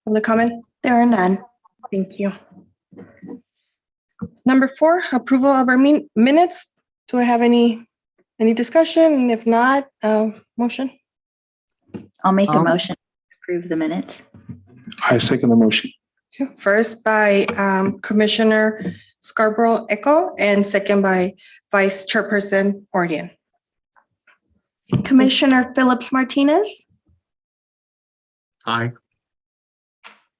Public comment? There are none. Thank you. Number 4, approval of our minutes. Do I have any discussion? And if not, motion? I'll make a Um, motion to approve the minutes. I second the motion. Okay. First by Commissioner Scarborough Echo and second by Vice Chairperson Ordian. Commissioner Phillips Martinez, Aye.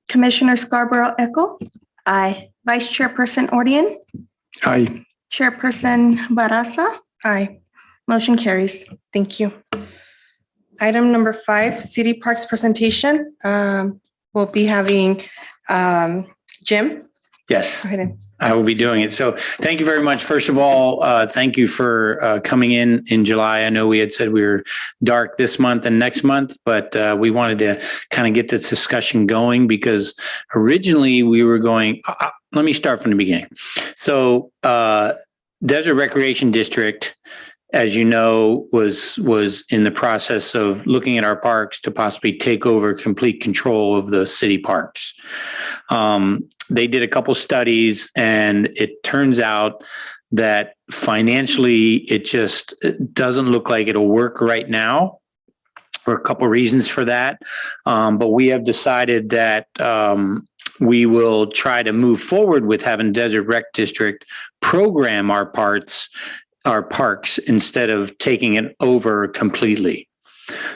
Commissioner Scarborough Echo. Aye. Vice Chairperson Ordian, Aye. Chairperson Barraza. Aye. Motion carries. Thank you. Item number 5, City Parks presentation. We'll be having Jim. Yes, Go ahead and I will be doing it. So thank you very much. First of all, thank you for coming in July. I know we had said we were dark this month and next month, but we wanted to kind of get this discussion going because originally we were going, let me start from the beginning. So Desert Recreation District, as you know, was in the process of looking at our parks to possibly take over complete control of the city parks. They did a couple studies, and it turns out that financially, it doesn't look like it'll work right now. For a couple reasons for that, but we have decided that we will try to move forward with having Desert Rec District program our parks instead of taking it over completely.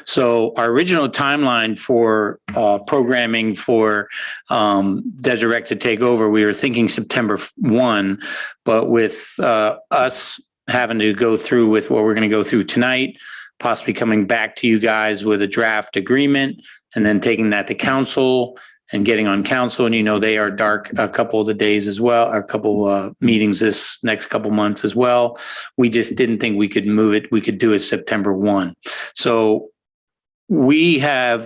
So our original timeline for programming for Desert Rec to take over, we were thinking September 1, but with us having to go through with what we're going to go through tonight, possibly coming back to you guys with a draft agreement and then taking that to council and getting on council. And, they are dark a couple of the days as well, a couple meetings this next couple months as well. We just didn't think we could move it. We could do it September 1. So we are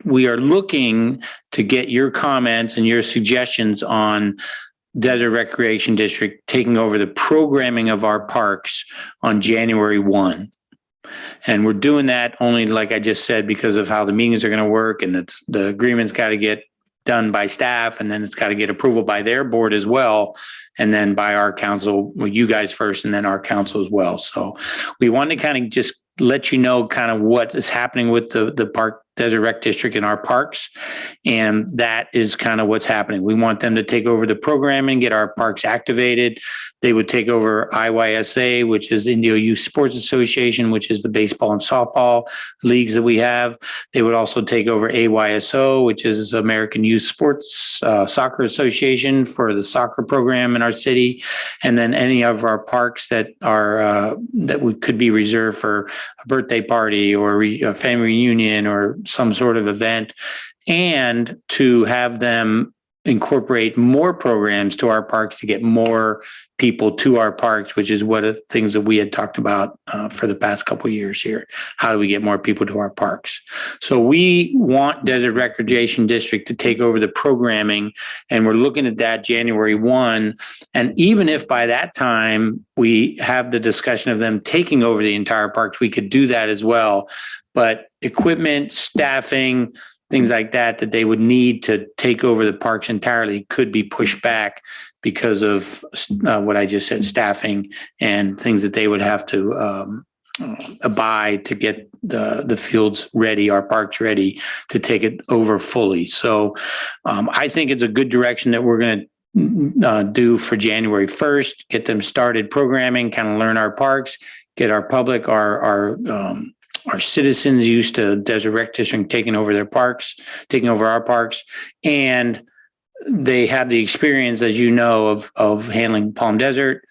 looking to get your comments and your suggestions on Desert Recreation District taking over the programming of our parks on January 1. And we're doing that only, like I just said, because of how the meetings are going to work, and the agreement's got to get done by staff, and then it's got to get approval by their board as well, and then by our council, well, you guys first, and then our council as well. So we want to kind of just let you know kind of what is happening with the park Desert Rec District in our parks. And that is kind of what's happening. We want them to take over the programming, get our parks activated. They would take over IYSA, which is Indio Youth Sports Association, which is the baseball and softball leagues that we have. They would also take over AYSO, which is American Youth Sports Soccer Association for the soccer program in our city. And then any of our parks that are that we could be reserved for a birthday party or a family reunion or some sort of event, and to have them incorporate more programs to our parks to get more people to our parks, which is one of the things that we had talked about for the past couple of years here. How do we get more people to our parks? So we want Desert Recreation District to take over the programming, and we're looking at that January 1. And even if by that time we have the discussion of them taking over the entire parks, we could do that as well. But equipment, staffing, things like that they would need to take over the parks entirely could be pushed back because of what I just said, staffing and things that they would have to abide to get the fields ready, our parks ready to take it over fully. So I think it's a good direction that we're going to do for January 1st, get them started programming, kind of learn our parks, get our public, our citizens used to Desert Rec District taking over their parks, taking over our parks. And they have the experience, as you know, of handling Palm Desert,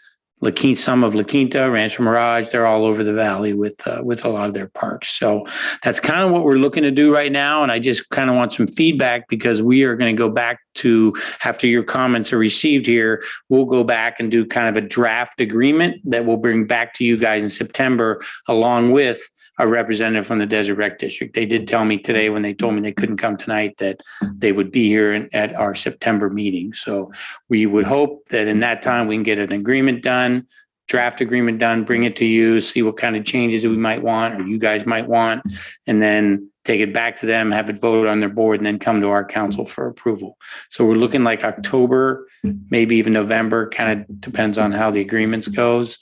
La Quinta, some of La Quinta, Rancho Mirage. They're all over the valley with a lot of their parks. So that's kind of what we're looking to do right now. And I just kind of want some feedback, because we are going to go back to, after your comments are received here, we'll go back and do kind of a draft agreement that we'll bring back to you guys in September, along with a representative from the Desert Rec District. They did tell me today, when they told me they couldn't come tonight, that they would be here at our September meeting. So we would hope that in that time we can get an agreement done, draft agreement done, bring it to you, see what kind of changes we might want or you guys might want. And then take it back to them, have it voted on their board, and then come to our council for approval. So we're looking like October, maybe even November, kind of depends on how the agreements goes.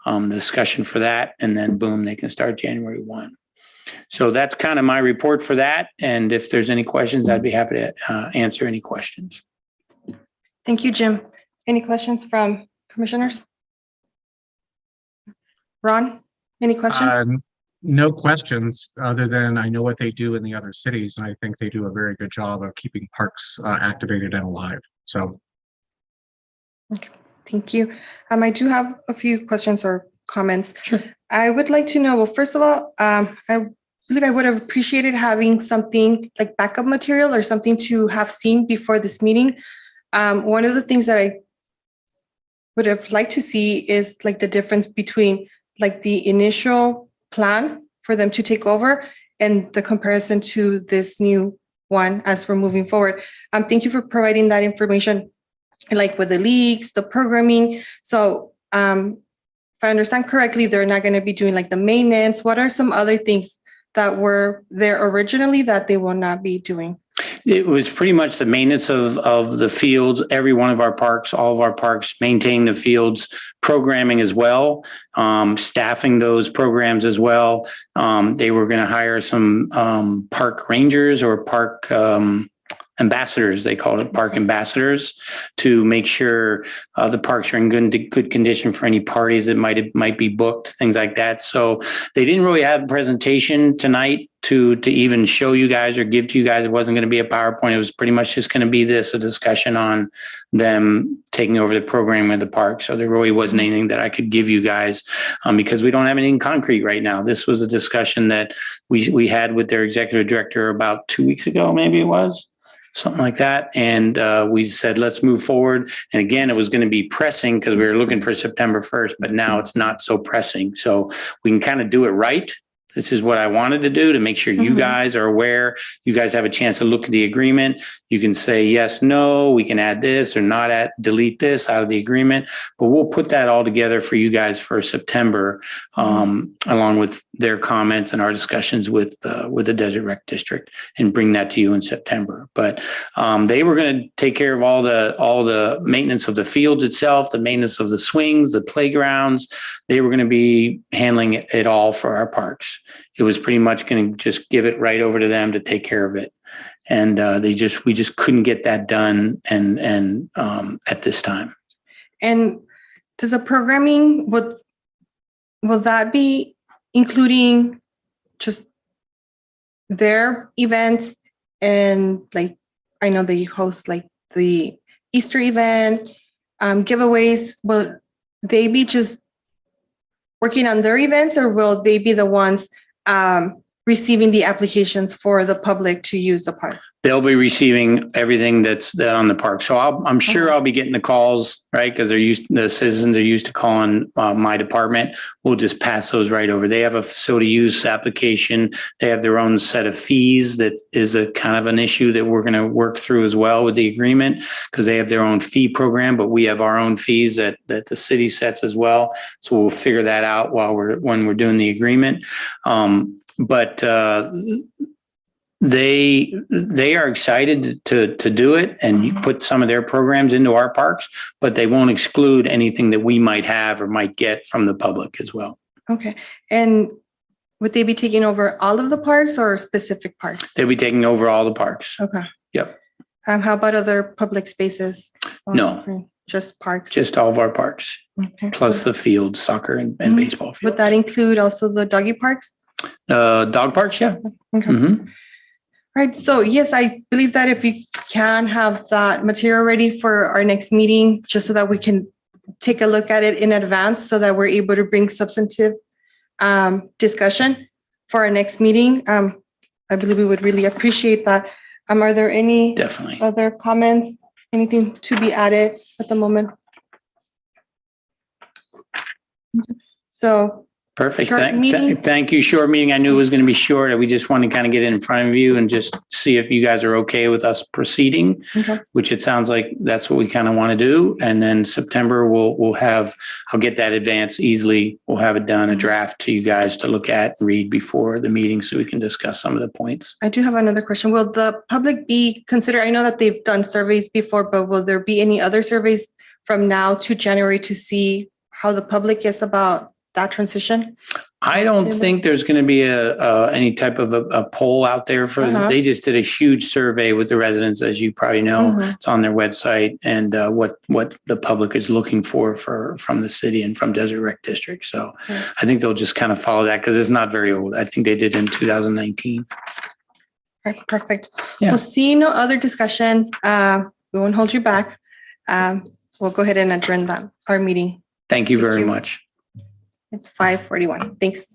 The discussion for that, and then boom, they can start January 1. So that's kind of my report for that. And if there's any questions, I'd be happy to answer any questions. Thank you, Jim. Any questions from commissioners? Ron, any questions? No questions, other than I know what they do in the other cities, and I think they do a very good job of keeping parks activated and alive. So, Okay, thank you. I do have a few questions or comments. Sure. I would like to know, well, first of all, I believe I would have appreciated having something like backup material or something to have seen before this meeting. One of the things that I would have liked to see is like the difference between like the initial plan for them to take over and the comparison to this new one as we're moving forward. Thank you for providing that information, like with the leagues, the programming. So if I understand correctly, they're not going to be doing like the maintenance. What are some other things that were there originally that they will not be doing? It was pretty much the maintenance of the fields, every one of our parks, all of our parks, maintain the fields, programming as well, staffing those programs as well. They were going to hire some park rangers or park ambassadors, they called it, park ambassadors, to make sure the parks are in good condition for any parties that might be booked, things like that. So they didn't really have a presentation tonight to even show you guys or give to you guys. It wasn't going to be a PowerPoint. It was pretty much just going to be a discussion on them taking over the program of the park. So there really wasn't anything that I could give you guys because we don't have anything concrete right now. This was a discussion that we had with their executive director about 2 weeks ago, maybe it was. Something like that. And we said, let's move forward. And again, it was going to be pressing because we were looking for September 1st, but now it's not so pressing. So we can kind of do it right. This is what I wanted to do to make sure you guys are aware. You guys have a chance to look at the agreement. You can say yes, no, we can add this or not delete this out of the agreement. But we'll put that all together for you guys for September, along with their comments and our discussions with the Desert Rec District, and bring that to you in September. But they were going to take care of all the maintenance of the fields itself, the maintenance of the swings, the playgrounds. They were going to be handling it all for our parks. It was pretty much going to just give it right over to them to take care of it. And we just couldn't get that done and at this time. And does the programming, will that be including just their events? And like, I know they host like the Easter event, giveaways. Will they be just working on their events, or will they be the ones receiving the applications for the public to use the park? They'll be receiving everything that's on the park. So I'm sure I'll be getting the calls, right? Because the citizens are used to calling my department. We'll just pass those right over. They have a facility use application. They have their own set of fees. That is a kind of an issue that we're going to work through as well with the agreement, because they have their own fee program, but we have our own fees that the city sets as well. So we'll figure that out when we're doing the agreement. But they are excited to do it and you put some of their programs into our parks, but they won't exclude anything that we might have or might get from the public as well. Okay. And would they be taking over all of the parks or specific parks? They'll be taking over all the parks. Okay. Yep. How about other public spaces? No. Just parks? Just all of our parks, Okay. plus the fields, soccer and baseball fields. Would that include also the doggy parks? Dog parks, yeah. Okay. Mm-hmm. Right. So yes, I believe that if we can have that material ready for our next meeting, just so that we can take a look at it in advance so that we're able to bring substantive discussion for our next meeting. I believe we would really appreciate that. Are there any Definitely. other comments? Anything to be added at the moment? So Perfect. Short meeting. Thank you. Short meeting. I knew it was going to be short. We just want to kind of get it in front of you and just see if you guys are okay with us proceeding, Okay. which it sounds like that's what we kind of want to do. And then September, I'll get that advance easily. We'll have it done, a draft to you guys to look at and read before the meeting so we can discuss some of the points. I do have another question. Will the public be considered, I know that they've done surveys before, but will there be any other surveys from now to January to see how the public is about that transition? I don't think there's going to be any type of a poll out there for, they just did a huge survey with the residents, as you probably know. Mhm. It's on their website and what the public is looking for from the city and from Desert Rec District. So Yeah. I think they'll just kind of follow that because it's not very old. I think they did in 2019. Okay, perfect. Yeah. We'll see no other discussion. We won't hold you back. We'll go ahead and adjourn our meeting. Thank you very you. much. It's 5:41. Thanks.